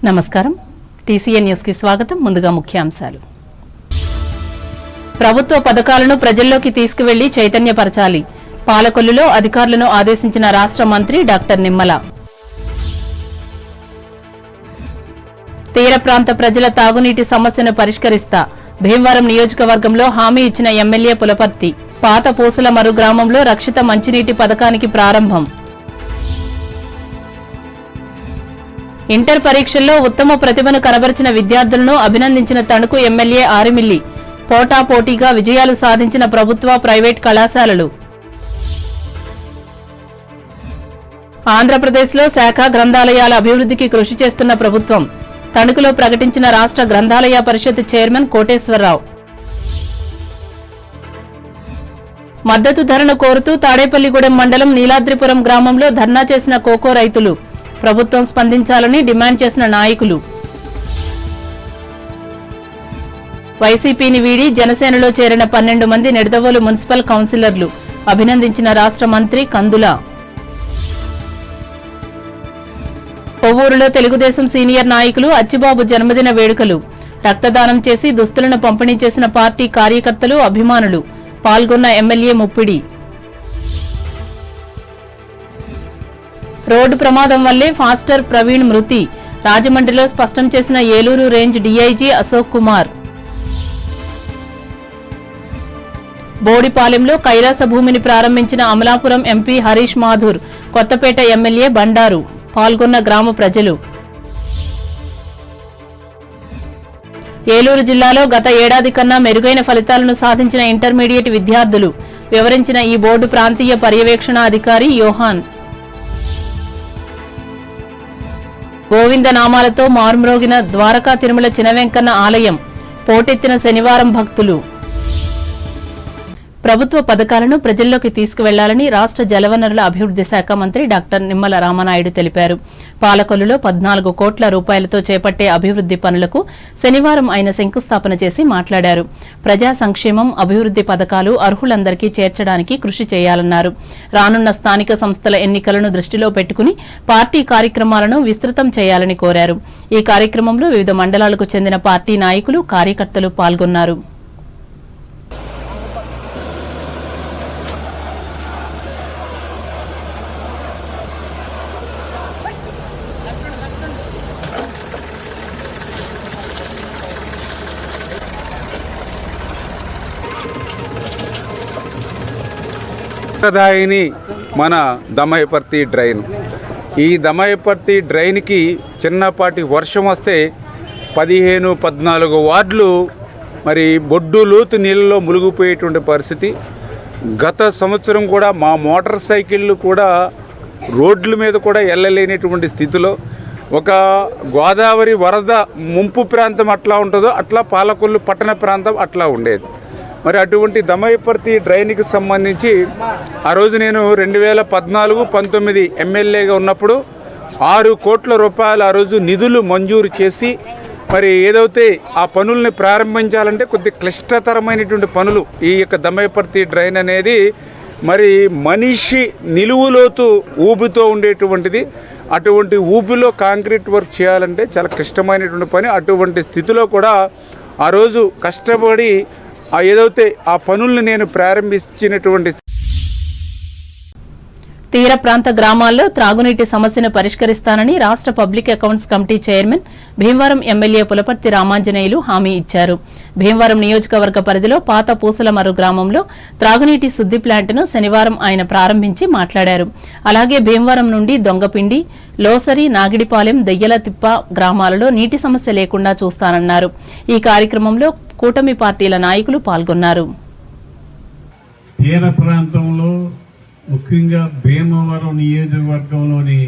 నమస్కారం. TCN news కి స్వాగతం. ముందుగా ముఖ్యాంశాలు. ప్రభుత్వ పథకాలను ప్రజల్లోకి తీసుకువెళ్లి చైతన్యపరచాలి. పాలకొల్లులో అధికారులను ఆదేశించిన రాష్ట్ర మంత్రి డాక్టర్ నిమ్మల. తీర ప్రాంత ప్రజల తాగునీటి సమస్యను పరిష్కరిస్తా. భీమవరం నియోజకవర్గంలో హామీ ఇచ్చిన ఎమ్మెల్యే పులపర్తి. పాత పూసల మరు గ్రామంలో రక్షిత మంచినీటి పథకానికి ప్రారంభం. ఇంటర్ పరీక్షల్లో ఉత్తమ ప్రతిభను కనబరిచిన విద్యార్థులను అభినందించిన తణుకు ఎమ్మెల్యే ఆరిమిల్లి. పోటాపోటీగా విజయాలు సాధించిన ప్రభుత్వ, ప్రైవేట్ కళాశాలలు. ఆంధ్రప్రదేశ్లో శాఖ గ్రంథాలయాల అభివృద్ధికి కృషి చేస్తున్న ప్రభుత్వం. తణుకులో ప్రకటించిన రాష్ట్ర గ్రంథాలయ పరిషత్ చైర్మన్ కోటేశ్వరరావు. మద్దతు ధరను కోరుతూ తాడేపల్లిగూడెం మండలం నీలాద్రిపురం గ్రామంలో ధర్నా చేసిన కోకో రైతులు. ప్రభుత్వం స్పందించాలని డిమాండ్ చేసిన నాయకులు. వైసీపీని వీడి జనసేనలో చేరిన 12 మంది నిడదవోలు మున్సిపల్ కౌన్సిలర్లు. అభినందించిన రాష్ట్ర మంత్రి కందుల. కొవ్వూరులో తెలుగుదేశం సీనియర్ నాయకులు అచ్చిబాబు జన్మదిన వేడుకలు. రక్తదానం చేసి దుస్తులను పంపిణీ చేసిన పార్టీ కార్యకర్తలు, అభిమానులు. పాల్గొన్న ఎమ్మెల్యే ముప్పిడి. రోడ్డు ప్రమాదం వల్లే ఫాస్టర్ ప్రవీణ్ మృతి. రాజమండ్రిలో స్పష్టం చేసిన ఏలూరు రేంజ్ డీఐజీ అశోక్ కుమార్. బోడిపాలెంలో కైలాస భూమిని ప్రారంభించిన అమలాపురం ఎంపీ హరీష్ మాథూర్. కొత్తపేట ఎమ్మెల్యే బండారు. పాల్గొన్న గ్రామ ప్రజలు. ఏలూరు జిల్లాలో గత ఏడాది కన్నా మెరుగైన ఫలితాలను సాధించిన ఇంటర్మీడియట్ విద్యార్థులు. వివరించిన ఈ బోర్డు ప్రాంతీయ పర్యవేక్షణ అధికారి యోహాన్. గోవింద నామాలతో మార్మ్రోగిన ద్వారకా తిరుమల చినవెంకన్న ఆలయం. పోటెత్తిన శనివారం భక్తులు. ప్రభుత్వ పథకాలను ప్రజల్లోకి తీసుకువెళ్లాలని రాష్ట్ర జలవనరుల అభివృద్ధి శాఖ మంత్రి డాక్టర్ నిమ్మల రామనాయుడు తెలిపారు. పాలకొల్లులో 14 కోట్ల రూపాయలతో చేపట్టే అభివృద్ధి పనులకు శనివారం ఆయన శంకుస్థాపన చేసి మాట్లాడారు. ప్రజా సంక్షేమం, అభివృద్ధి పథకాలు అర్హులందరికీ చేర్చడానికి కృషి చేయాలన్నారు. రానున్న స్థానిక సంస్థల ఎన్నికలను దృష్టిలో పెట్టుకుని పార్టీ కార్యక్రమాలను విస్తృతం చేయాలని కోరారు. ఈ కార్యక్రమంలో వివిధ మండలాలకు చెందిన పార్టీ నాయకులు, కార్యకర్తలు పాల్గొన్నారు. దాయిని మన దమయపర్తి డ్రైన్. ఈ దమయపర్తి డ్రైన్కి చిన్నపాటి వర్షం వస్తే 15-14 వార్డులు మరి బొడ్డు లోతు నీళ్ళలో మునిగిపోయేటువంటి పరిస్థితి. గత సంవత్సరం కూడా మా మోటార్ సైకిళ్ళు కూడా రోడ్ల మీద కూడా వెళ్ళలేనటువంటి స్థితిలో, ఒక గోదావరి వరద ముంపు ప్రాంతం అట్లా ఉంటుందో అట్లా పాలకొల్లు పట్టణ ప్రాంతం అట్లా ఉండేది. మరి అటువంటి దమయపర్తి డ్రైన్కి సంబంధించి ఆ రోజు నేను 2014-19 ఎమ్మెల్యేగా ఉన్నప్పుడు 6 కోట్ల రూపాయలు ఆ రోజు నిధులు మంజూరు చేసి మరి ఏదైతే ఆ పనుల్ని ప్రారంభించాలంటే కొద్ది క్లిష్టతరమైనటువంటి పనులు. ఈ యొక్క దమయపర్తి డ్రైన్ అనేది మరి మనిషి నిలువులోతు ఊబితో ఉండేటువంటిది. అటువంటి ఊబిలో కాంక్రీట్ వర్క్ చేయాలంటే చాలా క్లిష్టమైనటువంటి పని. అటువంటి స్థితిలో కూడా ఆ రోజు కష్టపడి ఏదైతే ఆ పనుల్ని నేను ప్రారంభించినటువంటి. తీర ప్రాంత గ్రామాల్లో త్రాగునీటి సమస్యను పరిష్కరిస్తానని రాష్ట్ర public accounts committee chairman, Bhimavaram MLA Pulaparthi Ramanjaneyulu హామీ ఇచ్చారు. భీమవరం నియోజకవర్గ పరిధిలో పాత పూసల మరు గ్రామంలో త్రాగునీటి శుద్ధి ప్లాంట్ను శనివారం ఆయన ప్రారంభించి మాట్లాడారు. అలాగే భీమవరం నుండి దొంగపిండి, లోసరి, నాగిడిపాలెం, దెయ్యలతిప్ప గ్రామాలలో నీటి సమస్య లేకుండా చూస్తానన్నారు. ఈ కార్యక్రమంలో కూటమి పార్టీల నాయకులు పాల్గొన్నారు. తీర ప్రాంతంలో ముఖ్యంగా భీమవరం నియోజకవర్గంలోని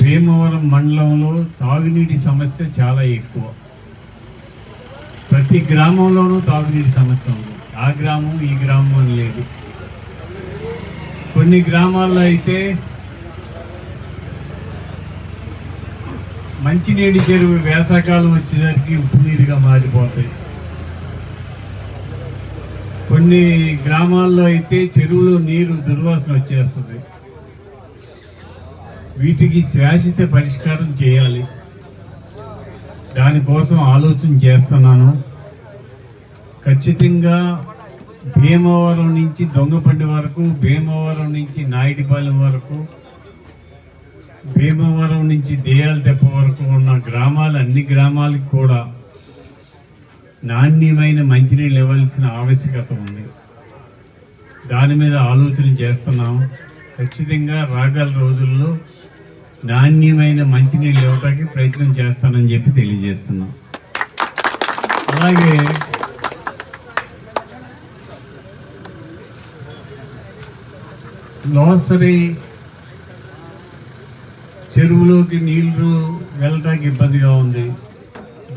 భీమవరం మండలంలో తాగునీటి సమస్య చాలా ఎక్కువ. ప్రతి గ్రామంలోనూ తాగునీటి సమస్య ఉంది. ఆ గ్రామం ఈ గ్రామం అని లేదు. కొన్ని గ్రామాల్లో అయితే మంచినీటి చెరువు వేసవకాలం వచ్చేసరికి ఉప్పు నీరుగా మారిపోతాయి. కొన్ని గ్రామాల్లో అయితే చెరువులో నీరు దుర్వాసన వచ్చేస్తుంది. వీటికి శాశ్వత పరిష్కారం చేయాలి. దానికోసం ఆలోచన చేస్తున్నాను. ఖచ్చితంగా భీమవరం నుంచి దొంగపండి వరకు, భీమవరం నుంచి నాయుడిపాలెం వరకు, భీమవరం నుంచి దేయాలతెప్ప వరకు ఉన్న గ్రామాలు, అన్ని గ్రామాలకు కూడా నాణ్యమైన మంచినీళ్ళు ఇవ్వాల్సిన ఆవశ్యకత ఉంది. దాని మీద ఆలోచన చేస్తున్నాం. ఖచ్చితంగా రాగల రోజుల్లో నాణ్యమైన మంచినీళ్ళు ఇవ్వడానికి ప్రయత్నం చేస్తానని చెప్పి తెలియజేస్తున్నాం. అలాగే లోసరి చెరువులోకి నీళ్లు వెళ్ళటానికి ఇబ్బందిగా ఉంది.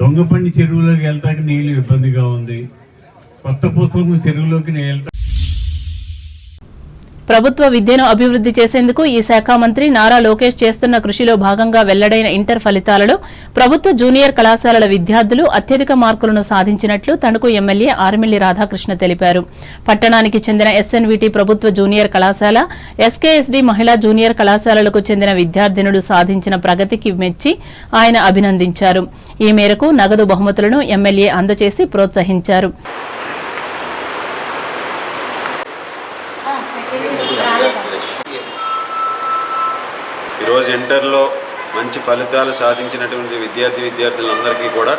దొంగపండి చెరువులోకి వెళ్ళటానికి నీళ్లు ఇబ్బందిగా ఉంది. కొత్త పూసలము చెరువులోకి వెళ్ళటానికి ప్రభుత్వ విద్యను అభివృద్ధి చేసేందుకు ఈ శాఖ మంత్రి నారా లోకేష్ చేస్తున్న కృషిలో భాగంగా వెల్లడైన ఇంటర్ ఫలితాలలో ప్రభుత్వ జూనియర్ కళాశాలల విద్యార్థులు అత్యధిక మార్కులను సాధించినట్లు తణుకు ఎమ్మెల్యే ఆర్మిల్లి రాధాకృష్ణ తెలిపారు. పట్టణానికి చెందిన ఎస్ఎన్విటి ప్రభుత్వ జూనియర్ కళాశాల, ఎస్కేఎస్డి మహిళా జూనియర్ కళాశాలలకు చెందిన విద్యార్థినులు సాధించిన ప్రగతికి మెచ్చి ఆయన అభినందించారు. ఈ మేరకు నగదు బహుమతులను ఎమ్మెల్యే అందజేసి ప్రోత్సహించారు. ఈరోజు ఇంటర్లో మంచి ఫలితాలు సాధించినటువంటి విద్యార్థులందరికీ కూడా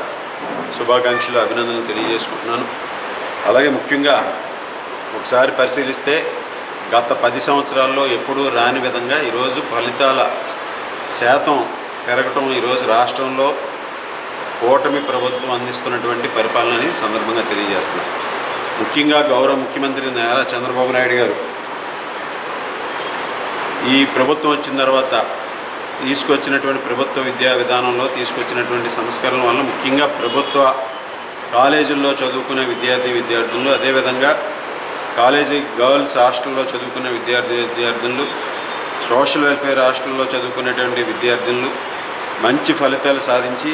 శుభాకాంక్షలు, అభినందనలు తెలియజేసుకుంటున్నాను. అలాగే ముఖ్యంగా ఒకసారి పరిశీలిస్తే గత 10 సంవత్సరాల్లో ఎప్పుడూ రాని విధంగా ఈరోజు ఫలితాల శాతం పెరగటం ఈరోజు రాష్ట్రంలో కూటమి ప్రభుత్వం అందిస్తున్నటువంటి పరిపాలనని సందర్భంగా తెలియజేస్తున్నాం. ముఖ్యంగా గౌరవ ముఖ్యమంత్రి నారా చంద్రబాబు నాయుడు గారు ఈ ప్రభుత్వం వచ్చిన తర్వాత తీసుకొచ్చినటువంటి ప్రభుత్వ విద్యా విధానంలో తీసుకొచ్చినటువంటి సంస్కరణల వల్ల ముఖ్యంగా ప్రభుత్వ కాలేజీల్లో చదువుకునే విద్యార్థులు, అదేవిధంగా కాలేజీ గర్ల్స్ హాస్టల్లో చదువుకునే విద్యార్థులు, సోషల్ వెల్ఫేర్ హాస్టల్లో చదువుకునేటువంటి విద్యార్థులు మంచి ఫలితాలు సాధించి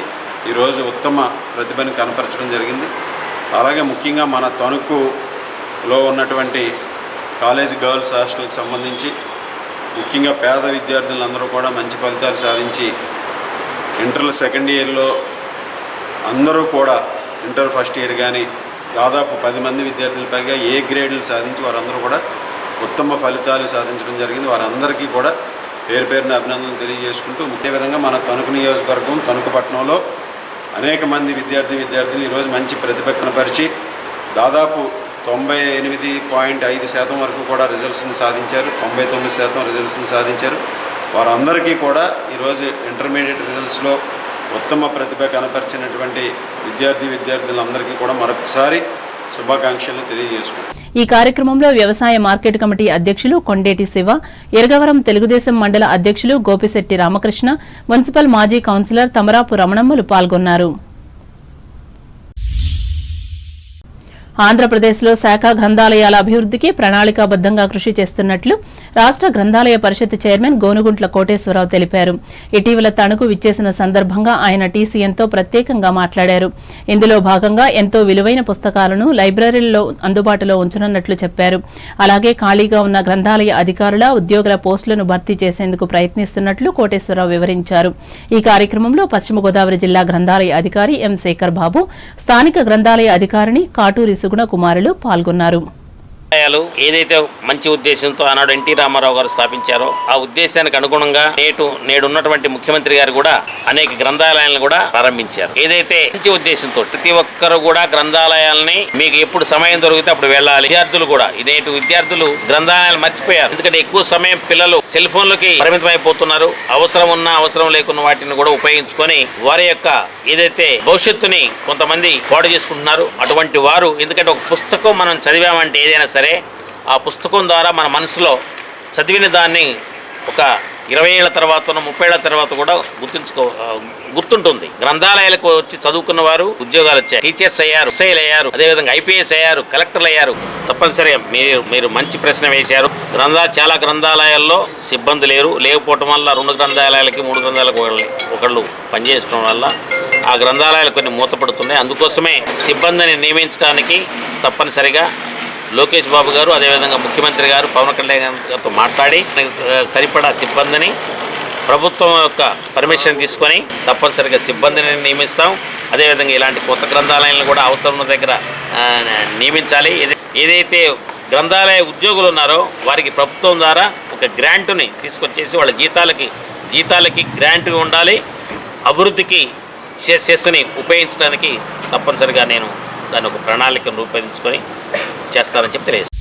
ఈరోజు ఉత్తమ ప్రతిభను కనపరచడం జరిగింది. అలాగే ముఖ్యంగా మన తణుకులో ఉన్నటువంటి కాలేజీ గర్ల్స్ హాస్టల్కి సంబంధించి ముఖ్యంగా పేద విద్యార్థులందరూ కూడా మంచి ఫలితాలు సాధించి ఇంటర్లో సెకండ్ ఇయర్లో అందరూ కూడా ఇంటర్ ఫస్ట్ ఇయర్ కానీ దాదాపు 10 మంది విద్యార్థుల పైగా ఏ గ్రేడ్లు సాధించి వారందరూ కూడా ఉత్తమ ఫలితాలు సాధించడం జరిగింది. వారందరికీ కూడా పేరు పేరున అభినందనలు తెలియజేసుకుంటూ అదేవిధంగా మన తణుకు నియోజకవర్గం తణుకు పట్టణంలో అనేక మంది విద్యార్థులు ఈరోజు మంచి ప్రతిభ కనపరిచి దాదాపు 98.5% వరకు కూడా రిజల్ట్స్ని సాధించారు. 99% రిజల్ట్స్ని సాధించారు. వారందరికీ కూడా ఈరోజు ఇంటర్మీడియట్ రిజల్ట్స్లో ఉత్తమ ప్రతిభ కనపరిచినటువంటి విద్యార్థులందరికీ కూడా మరొకసారి శుభాకాంక్షలు తెలియజేసుకుంటారు. ఈ కార్యక్రమంలో వ్యవసాయ మార్కెట్ కమిటీ అధ్యక్షులు కొండేటి శివ, ఎరగవరం తెలుగుదేశం మండల అధ్యక్షులు గోపిశెట్టి రామకృష్ణ, మున్సిపల్ మాజీ కౌన్సిలర్ తమరాపు రమణమ్మలు పాల్గొన్నారు. ఆంధ్రప్రదేశ్లో శాఖ గ్రంథాలయాల అభివృద్ధికి ప్రణాళికాబద్దంగా కృషి చేస్తున్నట్లు రాష్ట్ర గ్రంథాలయ పరిషత్ చైర్మన్ గోనుగుంట్ల కోటేశ్వరరావు తెలిపారు. ఇటీవల తణుకు విచ్చేసిన సందర్భంగా ఆయన టీసీఎన్తో ప్రత్యేకంగా మాట్లాడారు. ఇందులో భాగంగా ఎంతో విలువైన పుస్తకాలను లైబ్రరీల్లో అందుబాటులో ఉంచనున్నట్లు చెప్పారు. అలాగే ఖాళీగా ఉన్న గ్రంథాలయ అధికారుల, ఉద్యోగుల పోస్టులను భర్తీ చేసేందుకు ప్రయత్నిస్తున్నట్లు కోటేశ్వరరావు వివరించారు. ఈ కార్యక్రమంలో పశ్చిమ గోదావరి జిల్లా గ్రంథాలయ అధికారి ఎం శేఖర్ బాబు, స్థానిక గ్రంథాలయ అధికారిని కాటూరి సుగుణ కుమారులు పాల్గొన్నారు. ఏదైతే మంచి ఉద్దేశంతో ఆనాడు ఎన్టీ రామారావు గారు స్థాపించారో ఆ ఉద్దేశానికి అనుగుణంగా నేడున్నటువంటి ముఖ్యమంత్రి గారు కూడా అనేక గ్రంథాలయాలను కూడా ప్రారంభించారు. ఏదైతే మంచి ఉద్దేశంతో ప్రతి ఒక్కరు కూడా గ్రంథాలయాలని మీకు ఎప్పుడు సమయం దొరికితే అప్పుడు వెళ్ళాలి. విద్యార్థులు గ్రంథాలయాలు మర్చిపోయారు. ఎందుకంటే ఎక్కువ సమయం పిల్లలు సెల్ ఫోన్లకి పరిమితమైపోతున్నారు. అవసరం ఉన్నా అవసరం లేకున్న వాటిని కూడా ఉపయోగించుకొని వారి యొక్క ఏదైతే భవిష్యత్తుని కొంతమంది పాడు చేసుకుంటున్నారు. అటువంటి వారు ఎందుకంటే ఒక పుస్తకం మనం చదివామంటే ఏదైనా సరే ఆ పుస్తకం ద్వారా మన మనసులో చదివిన దాన్ని ఒక 20 ఏళ్ల తర్వాత 30 ఏళ్ల తర్వాత కూడా గుర్తుంటుంది. గ్రంథాలయాలకు వచ్చి చదువుకున్న వారు ఉద్యోగాలు వచ్చాయి, టీచర్స్ అయ్యారు, ఎస్ఐలు అయ్యారు, అదేవిధంగా ఐపీఎస్ అయ్యారు, కలెక్టర్లు అయ్యారు. తప్పనిసరిగా మీరు మంచి ప్రశ్న వేశారు. చాలా గ్రంథాలయాల్లో సిబ్బంది లేకపోవటం వల్ల 2 గ్రంథాలయాలకి 3 గ్రంథాలకు ఒకళ్ళు పనిచేసుకోవడం వల్ల ఆ గ్రంథాలయాలు కొన్ని మూతపడుతున్నాయి. అందుకోసమే సిబ్బందిని నియమించడానికి తప్పనిసరిగా లోకేష్ బాబు గారు, అదేవిధంగా ముఖ్యమంత్రి గారు పవన్ కళ్యాణ్ గారితో మాట్లాడి సరిపడా సిబ్బందిని ప్రభుత్వం యొక్క పర్మిషన్ తీసుకొని తప్పనిసరిగా సిబ్బందిని నియమిస్తాం. అదేవిధంగా ఇలాంటి కొత్త గ్రంథాలయాలను కూడా అవసరం ఉన్న దగ్గర నియమించాలి. ఏదైతే గ్రంథాలయ ఉద్యోగులు ఉన్నారో వారికి ప్రభుత్వం ద్వారా ఒక గ్రాంటుని తీసుకొచ్చేసి వాళ్ళ జీతాలకి గ్రాంట్ ఉండాలి. అభివృద్ధికి సెస్ని ఉపయోగించడానికి తప్పనిసరిగా నేను దాన్ని ఒక ప్రణాళికను రూపొందించుకొని చేస్తానని చెప్పి తెలియజేస్తాను.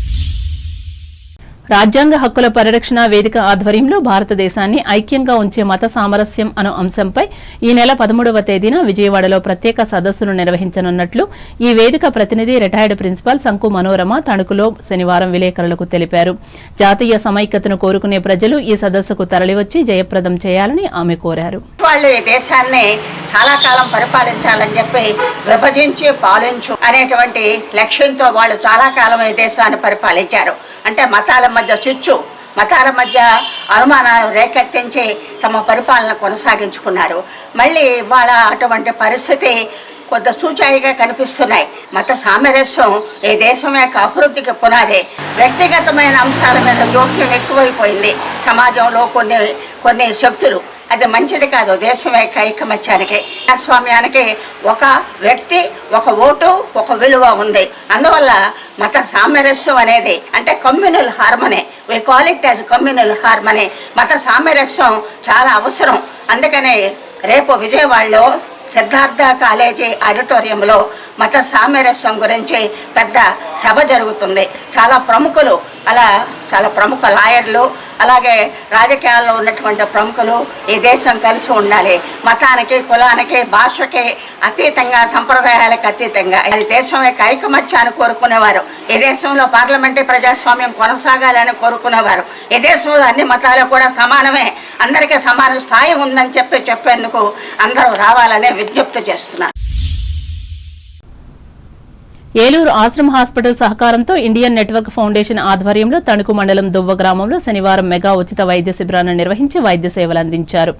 రాజ్యాంగ హక్కుల పరిరక్షణ వేదిక ఆధ్వర్యంలో భారతదేశాన్ని ఐక్యంగా ఉంచే మత సామరస్యం అను అంశంపై ఈ నెల 13వ తేదీన విజయవాడలో ప్రత్యేక సదస్సును నిర్వహించనున్నట్లు ఈ వేదిక ప్రతినిధి రిటైర్డ్ ప్రిన్సిపాల్ సంకు మనోరమ తణుకులో శనివారం విలేకరులకు తెలిపారు. జాతీయ సమైక్యతను కోరుకునే ప్రజలు ఈ సదస్సుకు తరలివచ్చి జయప్రదం చేయాలని ఆమె కోరారు. వాళ్ళు ఈ దేశాన్ని చాలా కాలం పరిపాలించాలని చెప్పి విభజించి పాలించు అనేటువంటి లక్ష్యంతో వాళ్ళు చాలా కాలం ఈ దేశాన్ని పరిపాలించారు. అంటే మతాల మధ్య చిచ్చు, మతాల మధ్య అనుమానాలు రేకెత్తించి తమ పరిపాలన కొనసాగించుకున్నారు. మళ్ళీ వాళ్ళ అటువంటి పరిస్థితి కొంత సూచాయిగా కనిపిస్తున్నాయి. మత సామరస్యం ఈ దేశం యొక్క అభివృద్ధికి పునాదే. వ్యక్తిగతమైన అంశాల మీద జోక్యం ఎక్కువైపోయింది సమాజంలో కొన్ని శక్తులు. అది మంచిది కాదు దేశం యొక్క ఐకమత్యానికి, ప్రజాస్వామ్యానికి. ఒక వ్యక్తి, ఒక ఓటు, ఒక విలువ ఉంది. అందువల్ల మత సామరస్యం అనేది అంటే communal harmony, we call it as communal harmony. మత సామరస్యం చాలా అవసరం. అందుకనే రేపు విజయవాడలో సిద్ధార్థ కాలేజీ ఆడిటోరియంలో మత సామరస్యం గురించి పెద్ద సభ జరుగుతుంది. చాలా ప్రముఖులు, చాలా ప్రముఖ లాయర్లు, అలాగే రాజకీయాల్లో ఉన్నటువంటి ప్రముఖులు ఈ దేశం కలిసి ఉండాలి. మతానికి, కులానికి, భాషకి అతీతంగా, సంప్రదాయాలకు అతీతంగా ఈ దేశం యొక్క ఐకమత్యాన్ని కోరుకునేవారు. ఈ దేశంలో పార్లమెంటరీ ప్రజాస్వామ్యం కొనసాగాలని కోరుకునేవారు. ఈ దేశంలో అన్ని మతాలు కూడా సమానమే, అందరికీ సమాన స్థాయి ఉందని చెప్పేందుకు అందరూ రావాలనే విజ్ఞప్తి చేస్తున్నారు. ఏలూరు ఆశ్రమ్ హాస్పిటల్ సహకారంతో ఇండియన్ నెట్వర్క్ ఫౌండేషన్ ఆధ్వర్యంలో తణుకు మండలం దువ్వ గ్రామంలో శనివారం మెగా ఉచిత వైద్య శిబిరాన్ని నిర్వహించి వైద్య సేవలు అందించారు.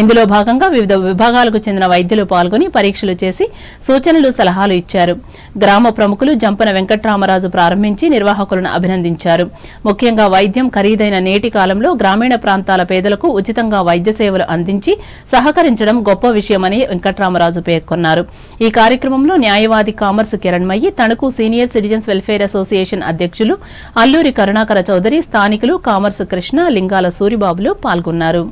ఇందులో భాగంగా వివిధ విభాగాలకు చెందిన వైద్యులు పాల్గొని పరీక్షలు చేసి సూచనలు, సలహాలు ఇచ్చారు. గ్రామ ప్రముఖులు జంపన వెంకట్రామరాజు ప్రారంభించి నిర్వాహకులను అభినందించారు. ముఖ్యంగా వైద్యం ఖరీదైన నేటి కాలంలో గ్రామీణ ప్రాంతాల పేదలకు ఉచితంగా వైద్య సేవలు అందించి సహకరించడం గొప్ప విషయమని వెంకట్రామరాజు పేర్కొన్నారు. ఈ కార్యక్రమంలో న్యాయవాది commerce Kiranmayi, Tanuku senior citizens welfare association అధ్యక్షులు అల్లూరి కరుణాకర చౌదరి, స్థానికులు కామర్స్ కృష్ణ, లింగాల సూరిబాబులు పాల్గొన్నారు.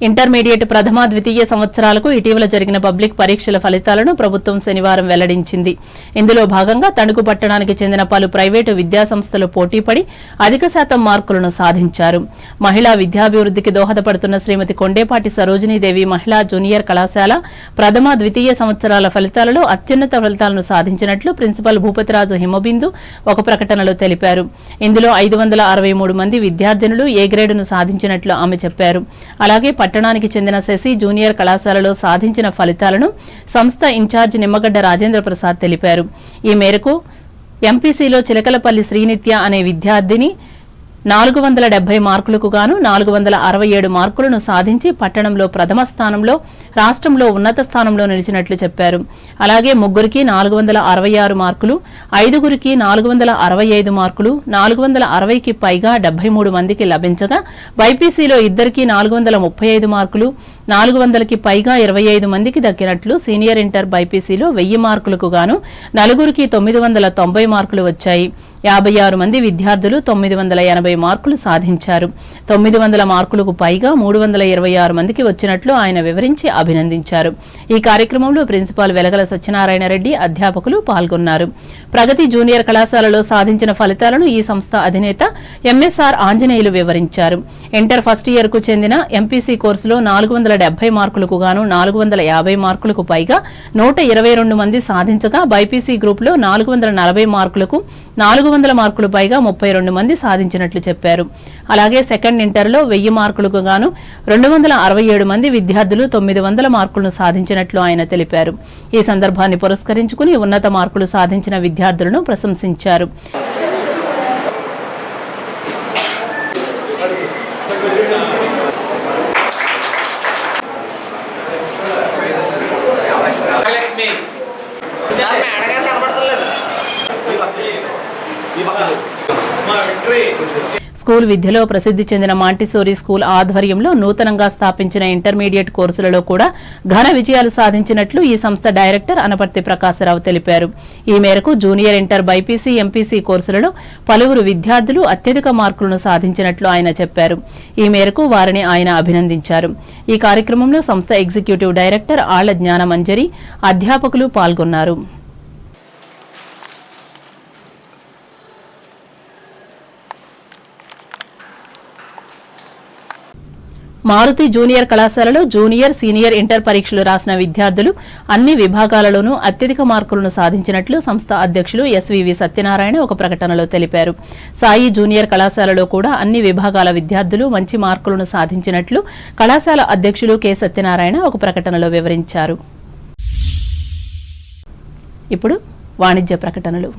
ఇంటర్మీడియట్ ప్రథమ, ద్వితీయ సంవత్సరాలకు ఇటీవల జరిగిన పబ్లిక్ పరీక్షల ఫలితాలను ప్రభుత్వం శనివారం వెల్లడించింది. ఇందులో భాగంగా తణుకు పట్టణానికి చెందిన పలు ప్రైవేటు విద్యాసంస్థలు పోటీపడి అధిక శాతం మార్కులను సాధించారు. మహిళా విద్యాభివృద్ధికి దోహదపడుతున్న శ్రీమతి కొండేపాటి సరోజినీదేవి మహిళా జూనియర్ కళాశాల ప్రథమ, ద్వితీయ సంవత్సరాల ఫలితాలలో అత్యున్నత ఫలితాలను సాధించినట్లు ప్రిన్సిపల్ భూపతిరాజు హిమబిందు ఒక ప్రకటనలో తెలిపారు. ఇందులో 563 మంది విద్యార్థినులు ఏ గ్రేడును సాధించినట్లు ఆమె చెప్పారు. అలాగే పట్టణానికి చెందిన శశి జూనియర్ కళాశాలలో సాధించిన ఫలితాలను సంస్థ ఇన్ఛార్జ్ నిమ్మగడ్డ రాజేంద్ర ప్రసాద్ తెలిపారు. ఈ మేరకు ఎంపీసీలో చిలకలపల్లి శ్రీనిత్య అనే విద్యార్థిని 470 మార్కులకు గాను 467 మార్కులను సాధించి పట్టణంలో ప్రథమ స్థానంలో, రాష్ట్రంలో ఉన్నత స్థానంలో నిలిచినట్లు చెప్పారు. అలాగే ముగ్గురికి 466 మార్కులు, 5గురికి 465 మార్కులు, 460కి పైగా 73 మందికి లభించగా బైపీసీలో ఇద్దరికి 435 మార్కులు, 400కి పైగా 25 మందికి దక్కినట్లు, సీనియర్ ఇంటర్ బైపీసీలో 1000 మార్కులకు గాను నలుగురికి 990 మార్కులు వచ్చాయి. 56 మంది విద్యార్థులు 980 320 మార్కులు సాధించారు. 900 మార్కులకు పైగా 326 మందికి వచ్చినట్లు ఆయన వివరించి అభినందించారు. ఈ కార్యక్రమంలో ప్రిన్సిపాల్ వెలగల సత్యనారాయణ రెడ్డి, అధ్యాపకులు పాల్గొన్నారు. ప్రగతి జూనియర్ కళాశాలలో సాధించిన ఫలితాలను ఈ సంస్థ అధినేత ఎంఎస్ఆర్ ఆంజనేయులు వివరించారు. ఇంటర్ ఫస్ట్ ఇయర్ కు చెందిన ఎంపీసీ కోర్సులో 470 మార్కులకు గాను 450 మార్కులకు పైగా 122 మంది సాధించగా, బైపీసీ గ్రూప్ లో 440 మార్కులకు 400 మార్కులు పైగా 32 మంది సాధించినట్లు చెప్పారు. అలాగే సెకండ్ ఇంటర్లో 1000 మార్కులకు గాను 267 మంది విద్యార్థులు 900 మార్కులను సాధించినట్లు ఆయన తెలిపారు. ఈ సందర్భాన్ని పురస్కరించుకుని ఉన్నత మార్కులు సాధించిన విద్యార్థులను ప్రశంసించారు. స్కూల్ విద్యలో ప్రసిద్ధి చెందిన మాంటిసోరీ స్కూల్ ఆధ్వర్యంలో నూతనంగా స్థాపించిన ఇంటర్మీడియట్ కోర్సులలో కూడా ఘన విజయాలు సాధించినట్లు ఈ సంస్థ డైరెక్టర్ అనపర్తి ప్రకాశరావు తెలిపారు. ఈ మేరకు జూనియర్ ఇంటర్ బైపీసీ, ఎంపీసీ కోర్సులలో పలువురు విద్యార్థులు అత్యధిక మార్కులను సాధించినట్లు ఆయన చెప్పారు. ఈ మేరకు వారిని ఆయన అభినందించారు. ఈ కార్యక్రమంలో సంస్థ ఎగ్జిక్యూటివ్ డైరెక్టర్ ఆళ్ల జ్ఞానమంజరి, అధ్యాపకులు పాల్గొన్నారు. మారుతి జూనియర్ కళాశాలలో జూనియర్, సీనియర్ ఇంటర్ పరీక్షలు రాసిన విద్యార్థులు అన్ని విభాగాలలోనూ అత్యధిక మార్కులను సాధించినట్లు సంస్థ అధ్యక్షులు ఎస్వీవి సత్యనారాయణ ఒక ప్రకటనలో తెలిపారు. సాయి జూనియర్ కళాశాలలో కూడా అన్ని విభాగాల విద్యార్థులు మంచి మార్కులను సాధించినట్లు కళాశాల అధ్యక్షులు కె సత్యనారాయణ ఒక ప్రకటనలో వివరించారు. ఇప్పుడు వాణిజ్య ప్రకటనలు.